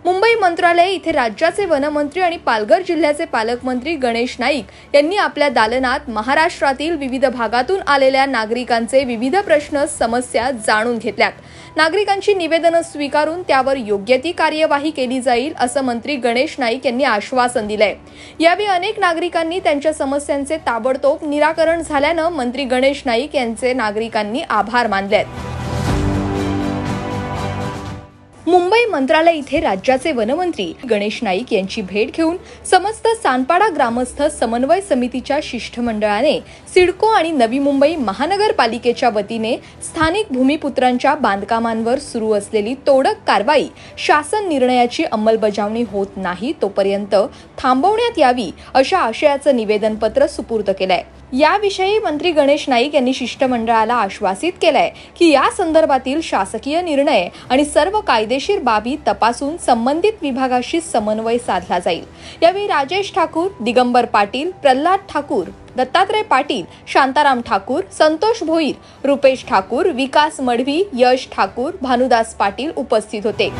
मुंबई मंत्रालय इथे राज्याचे वनमंत्री आणि पालघर जिल्ह्याचे पालकमंत्री गणेश नाईक यांनी आपल्या दालनात महाराष्ट्रातील विविध भागातून आलेल्या नागरिकांचे विविध प्रश्न समस्या जाणून घेतल्यात। नागरिकांची निवेदनं स्वीकारून त्यावर योग्य ती कार्यवाही केली जाईल असं मंत्री गणेश नाईक यांनी आश्वासन दिलंय। यावेळी अनेक नागरिकांनी त्यांच्या समस्यांचे ताबडतोब निराकरण झाल्यानं मंत्री गणेश नाईक यांचे नागरिकांनी आभार मानलेत। मुंबई मंत्रालय इथे राज्याचे वनमंत्री गणेश नाईक यांची भेट घेऊन समस्त सानपाडा ग्रामस्थ समन्वय समितीच्या शिष्टमंडळाने सिडको आणि नवी मुंबई महानगरपालिकेच्या वतीने स्थानिक भूमिपुत्रांच्या बांधकामांवर सुरू असलेली तोडक कारवाई शासन निर्णयाची अंमलबजावणी होत नाही तोपर्यंत थांबवण्यात यावी अशा आशयाचं निवेदनपत्र सुपूर्द केलंय। याविषयी मंत्री गणेश नाईक यांनी शिष्टमंडळाला आश्वासित केलंय की या संदर्भातील शासकीय निर्णय आणि सर्व कायदेशीर बाबी तपासून संबंधित विभागाशी समन्वय साधला जाईल। यावेळी राजेश ठाकूर, दिगंबर पाटील, प्रल्हाद ठाकूर, दत्तात्रय पाटील, शांताराम ठाकूर, संतोष भोईर, रुपेश ठाकूर, विकास मडवी, यश ठाकूर, भानुदास पाटील उपस्थित होते।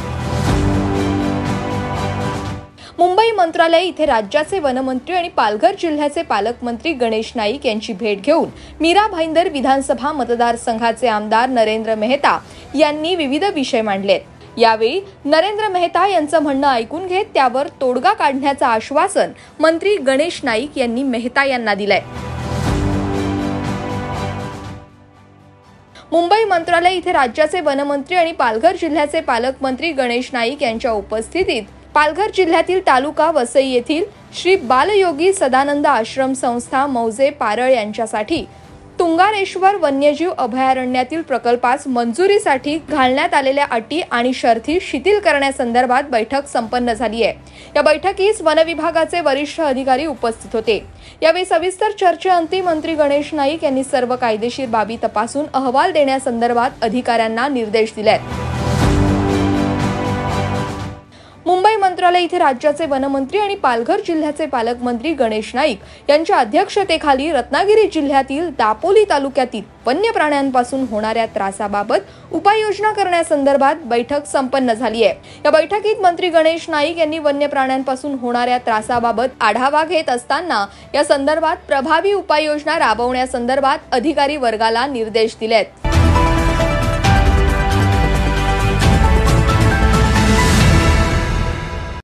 मुंबई मंत्रालय इथे राज्याचे वनमंत्री आणि पालघर जिल्ह्याचे पालकमंत्री गणेश नाईक यांची भेट घेऊन मीरा भाईंदर विधानसभा मतदारसंघाचे आमदार नरेंद्र मेहता यांनी विविध विषय मांडलेत। यावेळी नरेंद्र मेहता यांचं म्हणणं ऐकून घेत त्यावर तोडगा काढण्याचं आश्वासन मंत्री गणेश नाईक यांनी मेहता यांना दिलंय। मुंबई मंत्रालय इथे राज्याचे वनमंत्री आणि पालघर जिल्ह्याचे पालकमंत्री गणेश नाईक यांच्या उपस्थितीत पालघर जिल्ह्यातील तालुका वसई येथील श्री बालयोगी सदानंद आश्रम संस्था मौजे पारळ यांच्यासाठी तुंगारेश्वर वन्यजीव अभयारण्यातील प्रकल्पास मंजुरीसाठी घालण्यात आलेल्या अटी आणि शर्ती शिथिल करण्यासंदर्भात बैठक संपन्न झाली आहे। या बैठकीस वन विभागाचे वरिष्ठ अधिकारी उपस्थित होते। यावेळी सविस्तर चर्चेअंती मंत्री गणेश नाईक यांनी सर्व कायदेशीर बाबी तपासून अहवाल देण्यासंदर्भात अधिकाऱ्यांना निर्देश दिलेत। मुंबई मंत्रालय इथे राज्याचे वनमंत्री आणि पालघर जिल्ह्याचे पालकमंत्री गणेश नाईक यांच्या अध्यक्षतेखाली रत्नागिरी जिल्ह्यातील दापोली तालुक्यातील वन्य प्राण्यांपासून होणाऱ्या त्रासाबाबत उपाययोजना करण्यासंदर्भात बैठक संपन्न झाली आहे। या बैठकीत मंत्री गणेश नाईक यांनी वन्य प्राण्यांपासून होणाऱ्या त्रासाबाबत आढावा घेत असताना या संदर्भात प्रभावी उपाययोजना राबवण्यासंदर्भात अधिकारी वर्गाला निर्देश दिलेत।